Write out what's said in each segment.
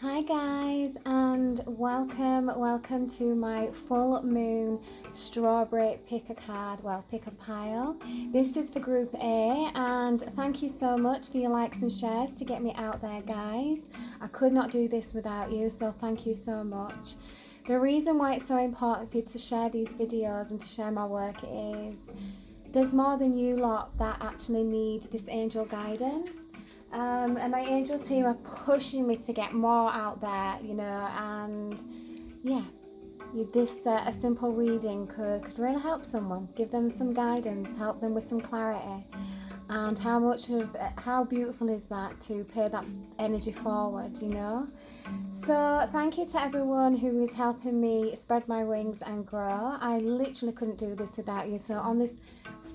Hi guys, and welcome to my full moon strawberry pick a card, pick a pile. This is for group A, and thank you so much for your likes and shares to get me out there, guys. I could not do this without you, so thank you so much. The reason why it's so important for you to share these videos and to share my work is there's more than you lot that actually need this angel guidance. And my angel team are pushing me to get more out there, and yeah, this a simple reading could really help someone, give them some guidance, help them with some clarity. And how beautiful is that to pay that energy forward, So thank you to everyone who is helping me spread my wings and grow. I literally couldn't do this without you. So on this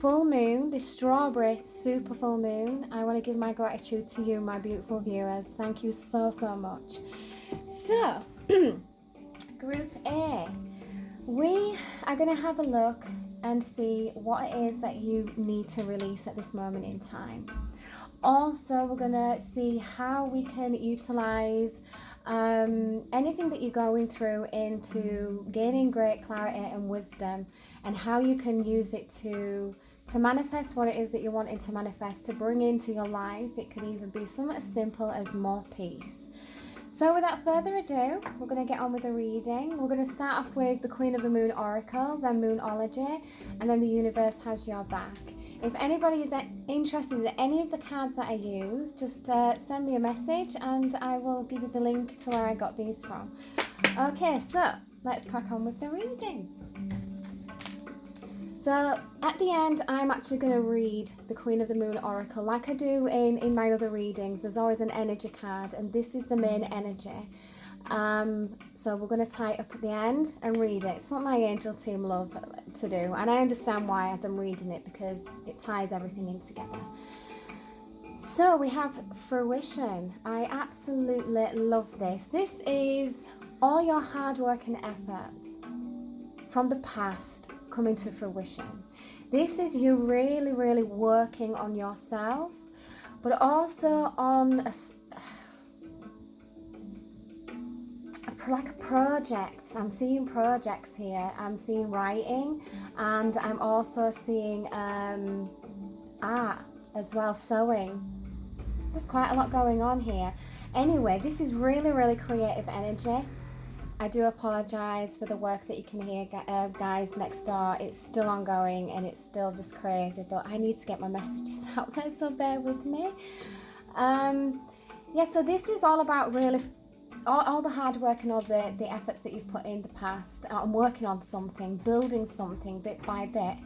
full moon, this strawberry super full moon, I want to give my gratitude to you, my beautiful viewers. Thank you so much. So group A, we are going to have a look and see what it is that you need to release at this moment in time. Also, we're going to see how we can utilize anything that you're going through into gaining great clarity and wisdom, and how you can use it to manifest what it is that you're wanting to manifest, to bring into your life. It could even be something as simple as more peace. So without further ado, we're going to get on with the reading. We're going to start off with the Queen of the Moon Oracle, then Moonology, and then the universe has your back. If anybody is interested in any of the cards that I use, just send me a message and I will give you the link to where I got these from. Okay, so let's crack on with the reading. So at the end, I'm actually going to read the Queen of the Moon Oracle like I do in my other readings. There's always an energy card, and this is the main energy. So we're going to tie it up at the end and read it. It's what my angel team love to do, and I understand why as I'm reading it, because it ties everything in together. So we have fruition. I absolutely love this. This is all your hard work and efforts from the past coming to fruition. This is you really working on yourself, but also on like a project. I'm seeing projects here. I'm seeing writing, and I'm also seeing art as well, sewing. There's quite a lot going on here. Anyway, this is really creative energy. I do apologise for the work that you can hear, guys, next door. It's still ongoing and it's still just crazy, but I need to get my messages out there, so bear with me. So this is all about really all the hard work and all the efforts that you've put in the past. I'm working on something, building something bit by bit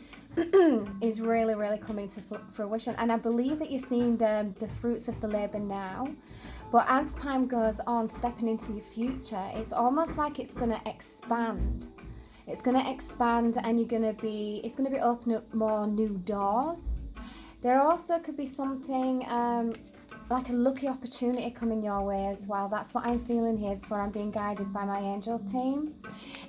is really coming to fruition. And I believe that you're seeing the fruits of the labour now. But as time goes on, stepping into your future, it's almost like it's going to expand. It's going to expand, and it's going to be opening up more new doors. There also could be something like a lucky opportunity coming your way as well. That's what I'm feeling here. That's where I'm being guided by my angel team.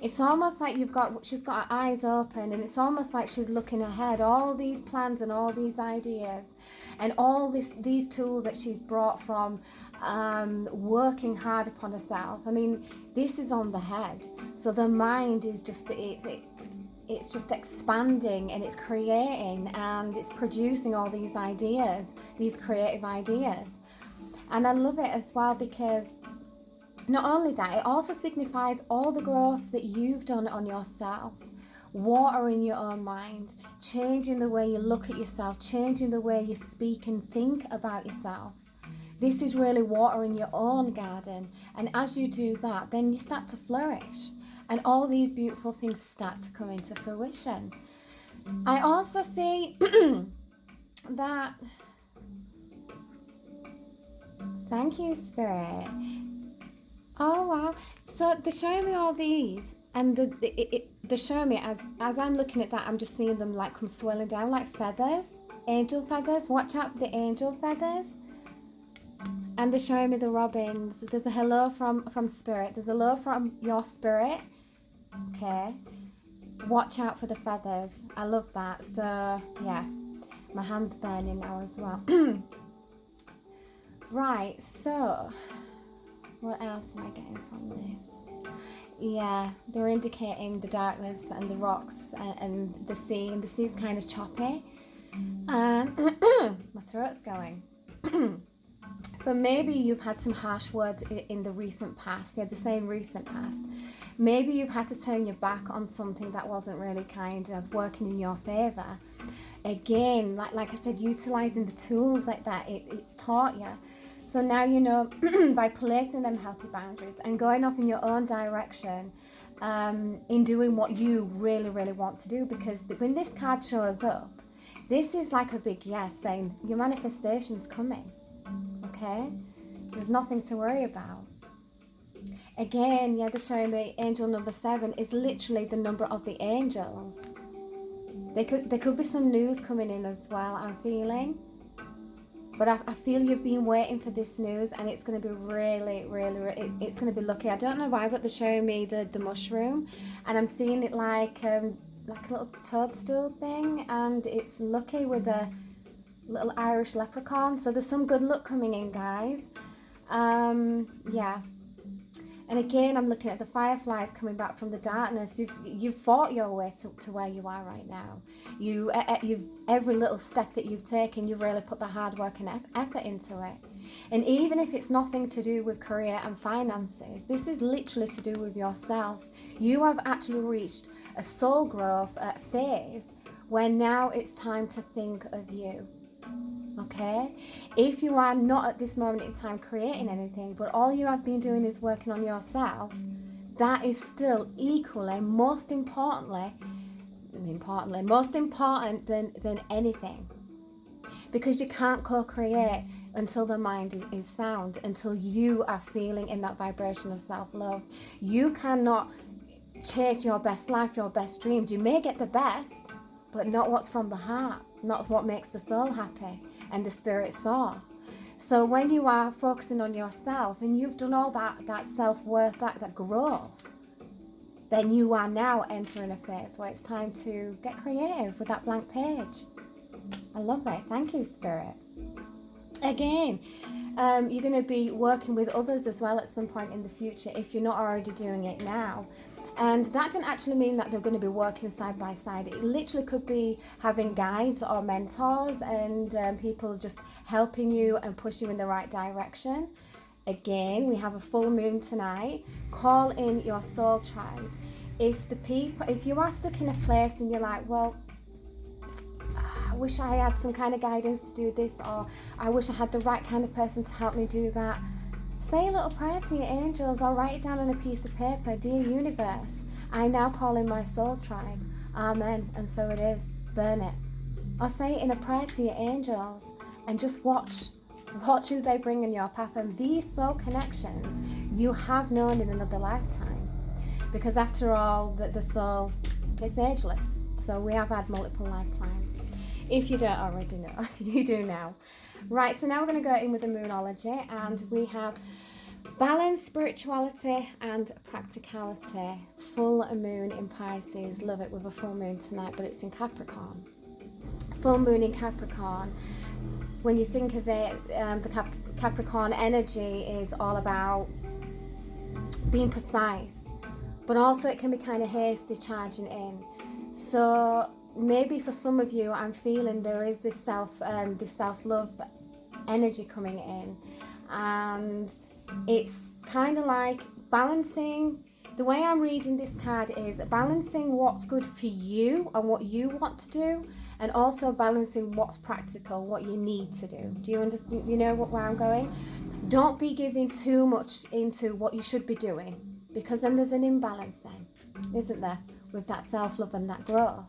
It's almost like she's got her eyes open, and it's almost like she's looking ahead. All these plans and all these ideas and all these tools that she's brought from working hard upon herself. I mean, this is on the head. So the mind is just, it's just expanding, and it's creating, and it's producing all these ideas, these creative ideas. And I love it as well, because not only that, it also signifies all the growth that you've done on yourself, watering your own mind, changing the way you look at yourself, changing the way you speak and think about yourself. This is really watering your own garden, and as you do that, then you start to flourish. And all these beautiful things start to come into fruition. I also see that, thank you, Spirit. Oh, wow. So they're showing me all these, and they're showing me, as I'm looking at that, I'm just seeing them like come swirling down like feathers, angel feathers. Watch out for the angel feathers. And they're showing me the robins. There's a hello from Spirit. There's a hello from your spirit. Okay. Watch out for the feathers. I love that. So, yeah. My hand's burning now as well. Right. So, What else am I getting from this? Yeah, they're indicating the darkness and the rocks and the sea. And the sea's kind of choppy. My throat's going. So maybe you've had some harsh words in the recent past. Yeah, the same recent past. Maybe you've had to turn your back on something that wasn't really kind of working in your favor. Again, like I said, utilizing the tools like that, it's taught you. So now you know by placing them healthy boundaries and going off in your own direction, in doing what you really, really want to do. Because when this card shows up, this is like a big yes, saying your manifestation's coming. Okay? There's nothing to worry about. Again, yeah, they're showing me angel number 7 is literally the number of the angels. There could be some news coming in as well, I'm feeling. But I feel you've been waiting for this news, and it's going to be really, really, it's going to be lucky. I don't know why, but they're showing me the mushroom, and I'm seeing it like a little toadstool thing, and it's lucky with a little Irish leprechaun. So there's some good luck coming in, guys. Yeah. And again, I'm looking at the fireflies coming back from the darkness. You've fought your way to where you are right now. You've every little step that you've taken, you've really put the hard work and effort into it. And even if it's nothing to do with career and finances, this is literally to do with yourself. You have actually reached a soul growth phase where now it's time to think of you. Okay, if you are not at this moment in time creating anything, but all you have been doing is working on yourself, that is still equally most important than anything. Because you can't co-create until the mind is sound, until you are feeling in that vibration of self-love. You cannot chase your best life, your best dreams. You may get the best, but not what's from the heart, not what makes the soul happy and the spirit soar. So when you are focusing on yourself and you've done all that self-worth, that growth, then you are now entering a phase where it's time to get creative with that blank page. I love it. Thank you, Spirit. Again, you're going to be working with others as well at some point in the future if you're not already doing it now. And that doesn't actually mean that they're going to be working side by side. It literally could be having guides or mentors and people just helping you and push you in the right direction. Again, we have a full moon tonight. Call in your soul tribe. If you are stuck in a place and you're like, well, I wish I had some kind of guidance to do this, or I wish I had the right kind of person to help me do that, say a little prayer to your angels or write it down on a piece of paper. Dear universe, I now call in my soul tribe. Amen. And so it is. Burn it. Or say it in a prayer to your angels and just watch who they bring in your path. And these soul connections you have known in another lifetime. Because after all, the soul is ageless. So we have had multiple lifetimes. If you don't already know, you do now. Right, so now we're going to go in with the Moonology, and we have balance, spirituality and practicality. Full moon in Pisces. Love it with a full moon tonight, but it's in Capricorn. Full moon in Capricorn. When you think of it, the Capricorn energy is all about being precise, but also it can be kind of hasty charging in. So maybe for some of you, I'm feeling there is this self-love energy coming in, and it's kind of like balancing. The way I'm reading this card is balancing what's good for you and what you want to do, and also balancing what's practical, what you need to do. Do you understand? You know where I'm going? Don't be giving too much into what you should be doing, because then there's an imbalance then, isn't there, with that self-love and that growth.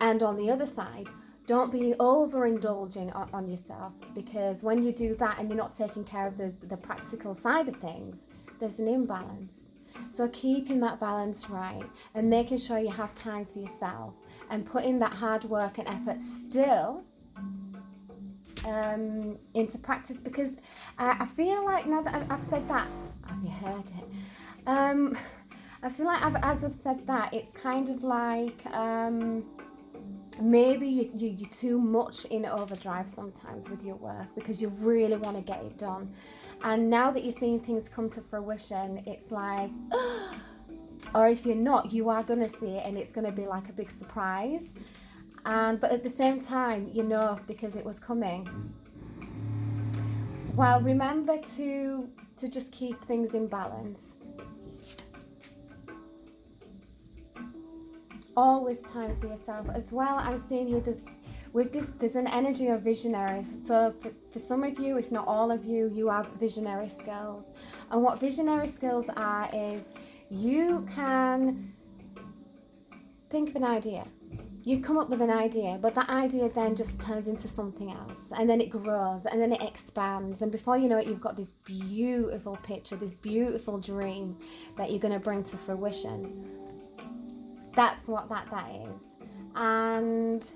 And on the other side, don't be overindulging on yourself, because when you do that and you're not taking care of the practical side of things, there's an imbalance. So keeping that balance right and making sure you have time for yourself and putting that hard work and effort still into practice, because I feel like now that I've said that, have you heard it? I feel like as I've said that, it's kind of like Maybe you're too much in overdrive sometimes with your work because you really want to get it done. And now that you're seeing things come to fruition, it's like, or if you're not, you are going to see it and it's going to be like a big surprise. But at the same time, you know, because it was coming. Well, remember to just keep things in balance. Always time for yourself as well. I'm seeing here there's an energy of visionary. So for some of you, if not all of you, you have visionary skills. And what visionary skills are is you can think of an idea. You come up with an idea, but that idea then just turns into something else, and then it grows, and then it expands, and before you know it, you've got this beautiful picture, this beautiful dream that you're going to bring to fruition. That's what that is. And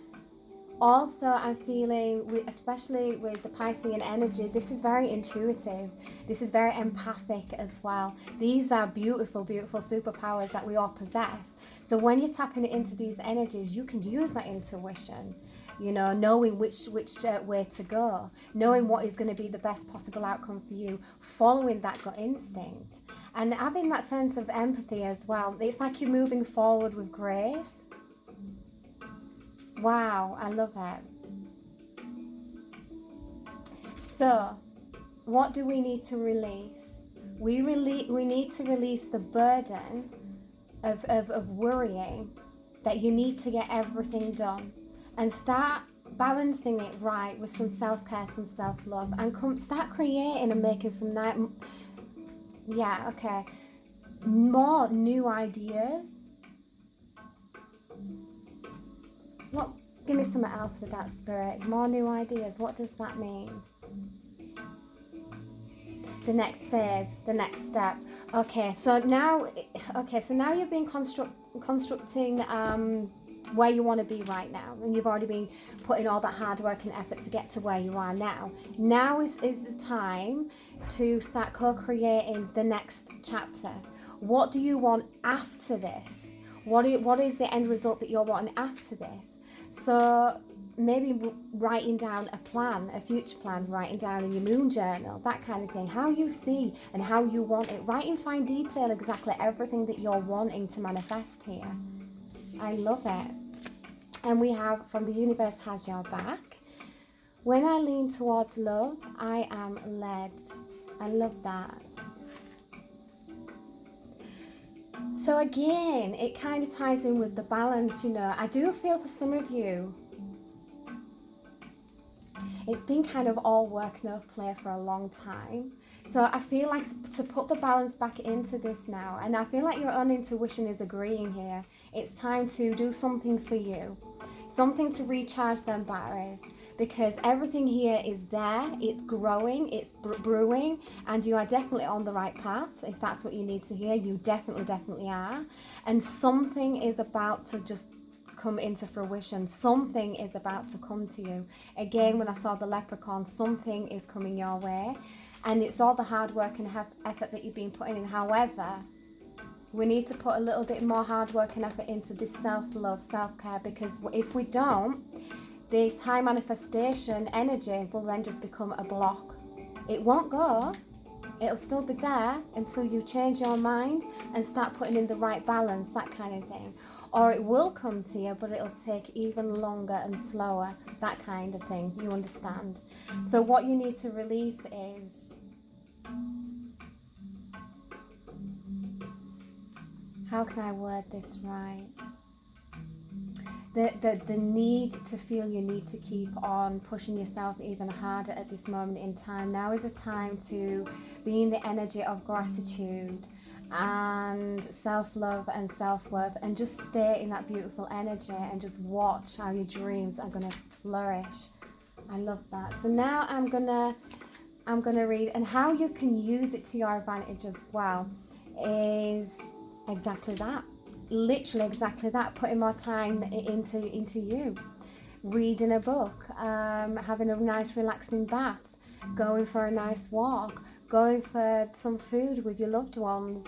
also I'm feeling, especially with the Piscean energy, this is very intuitive. This is very empathic as well. These are beautiful, beautiful superpowers that we all possess. So when you're tapping into these energies, you can use that intuition, you know, knowing which way to go, knowing what is going to be the best possible outcome for you, following that gut instinct, and having that sense of empathy as well. It's like you're moving forward with grace. Wow, I love it. So, what do we need to release? We need to release the burden of worrying that you need to get everything done, and start balancing it right with some self-care, some self-love, and start creating and making some more new ideas. What? Give me something else with that, Spirit. More new ideas. What does that mean? The next phase, the next step. Okay, so now you've been constructing where you want to be right now, and you've already been putting all that hard work and effort to get to where you are now. Now is the time to start co-creating the next chapter. What do you want after this? What is the end result that you're wanting after this? So maybe writing down a plan, a future plan, writing down in your moon journal, that kind of thing, how you see and how you want it. Write in fine detail exactly everything that you're wanting to manifest here. I love it. And we have, from the universe has your back. When I lean towards love, I am led. I love that. So again, it kind of ties in with the balance, you know. I do feel for some of you, it's been kind of all work, no play for a long time. So I feel like to put the balance back into this now, and I feel like your own intuition is agreeing here. It's time to do something for you, something to recharge them batteries, because everything here is there, it's growing, it's brewing, and you are definitely on the right path. If that's what you need to hear, you definitely are. And something is about to just come into fruition. Something is about to come to you. Again, when I saw the leprechaun, something is coming your way, and it's all the hard work and effort that you've been putting in. However, we need to put a little bit more hard work and effort into this self-love, self-care, because if we don't, this high manifestation energy will then just become a block. It won't go. It'll still be there until you change your mind and start putting in the right balance, that kind of thing. Or it will come to you, but it'll take even longer and slower, that kind of thing. You understand? So what you need to release is, how can I word this right? The need to feel you need to keep on pushing yourself even harder at this moment in time. Now is a time to be in the energy of gratitude and self-love and self-worth, and just stay in that beautiful energy and just watch how your dreams are going to flourish. I love that. So now I'm gonna read, and how you can use it to your advantage as well is exactly that. Literally exactly that. Putting more time into you, reading a book, having a nice relaxing bath, going for a nice walk, going for some food with your loved ones,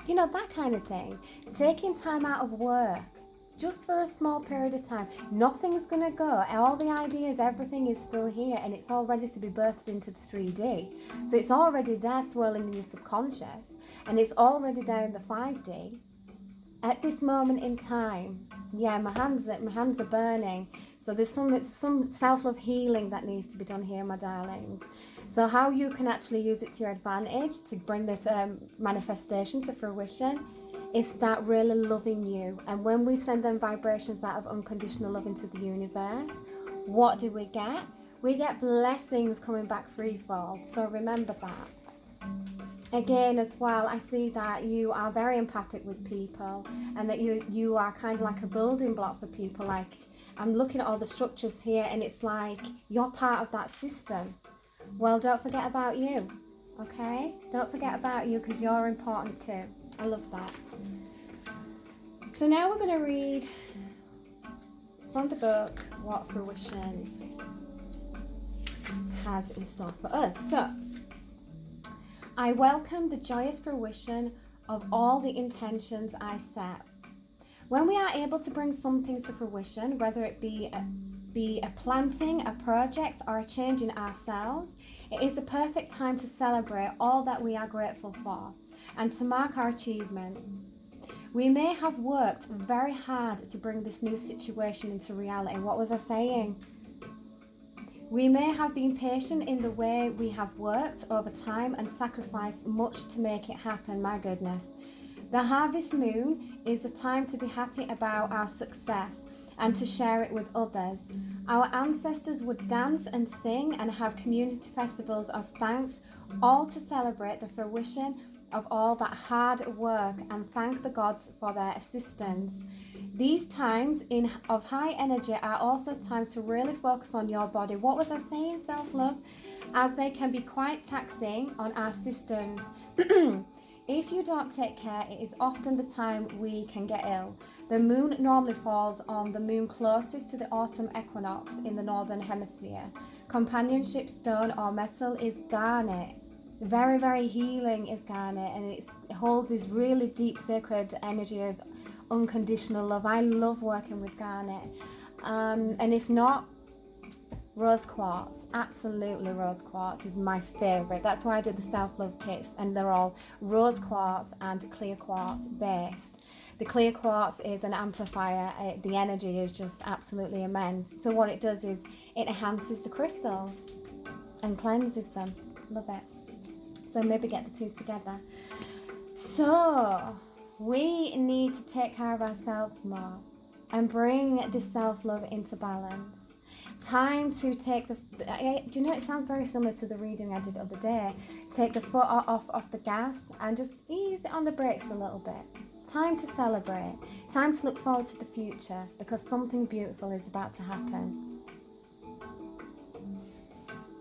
you know, that kind of thing. Taking time out of work just for a small period of time. Nothing's going to go. All the ideas, everything is still here, and it's all ready to be birthed into the 3D. So it's already there swirling in your subconscious, and it's already there in the 5D. At this moment in time, yeah, my hands are burning. So there's some self-love healing that needs to be done here, my darlings. So how you can actually use it to your advantage to bring this manifestation to fruition is start really loving you. And when we send them vibrations out of unconditional love into the universe, what do we get? We get blessings coming back threefold. So remember that. Again, as well, I see that you are very empathic with people, and that you are kind of like a building block for people. Like, I'm looking at all the structures here, and it's like you're part of that system. Well, don't forget about you, okay? Don't forget about you, because you're important too. I love that. So now we're going to read from the book what fruition has in store for us. So, I welcome the joyous fruition of all the intentions I set. When we are able to bring something to fruition, whether it be a planting, a project, or a change in ourselves, it is the perfect time to celebrate all that we are grateful for and to mark our achievement. We may have worked very hard to bring this new situation into reality. What was I saying? We may have been patient in the way we have worked over time and sacrificed much to make it happen. My goodness. The harvest moon is the time to be happy about our success and to share it with others. Our ancestors would dance and sing and have community festivals of thanks, all to celebrate the fruition of all that hard work and thank the gods for their assistance. These times of high energy are also times to really focus on your body. What was I saying? Self-love, as they can be quite taxing on our systems. If you don't take care, it is often the time we can get ill. The moon normally falls on the moon closest to the autumn equinox in the northern hemisphere. Companionship stone or metal is garnet. Very, very healing is garnet, and it holds this really deep sacred energy of unconditional love. I love working with garnet. And if not, rose quartz. Absolutely, rose quartz is my favorite. That's why I do the self-love kits, and they're all rose quartz and clear quartz based. The clear quartz is an amplifier. The energy is just absolutely immense. So what it does is it enhances the crystals and cleanses them. Love it. So maybe get the two together. So we need to take care of ourselves more and bring this self-love into balance. Time to take do you know, it sounds very similar to the reading I did the other day. Take the foot off the gas and just ease it on the brakes a little bit. Time to celebrate. Time to look forward to the future, because something beautiful is about to happen.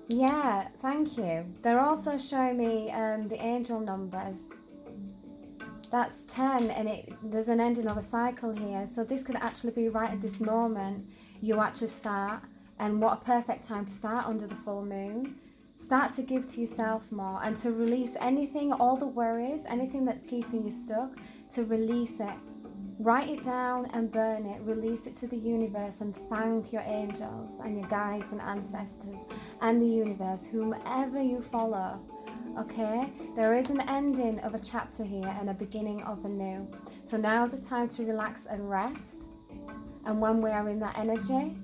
Yeah, thank you. They're also showing me the angel numbers. That's 10, and there's an ending of a cycle here. So this could actually be right at this moment you actually start. And what a perfect time to start under the full moon. Start to give to yourself more and to release anything, all the worries, anything that's keeping you stuck, to release it. Write it down and burn it. Release it to the universe and thank your angels and your guides and ancestors and the universe, whomever you follow. Okay, there is an ending of a chapter here and a beginning of a new. So now's the time to relax and rest. And when we are in that energy,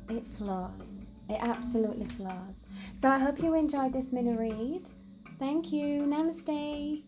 it flows. It absolutely flows. So I hope you enjoyed this mini read. Thank you. Namaste.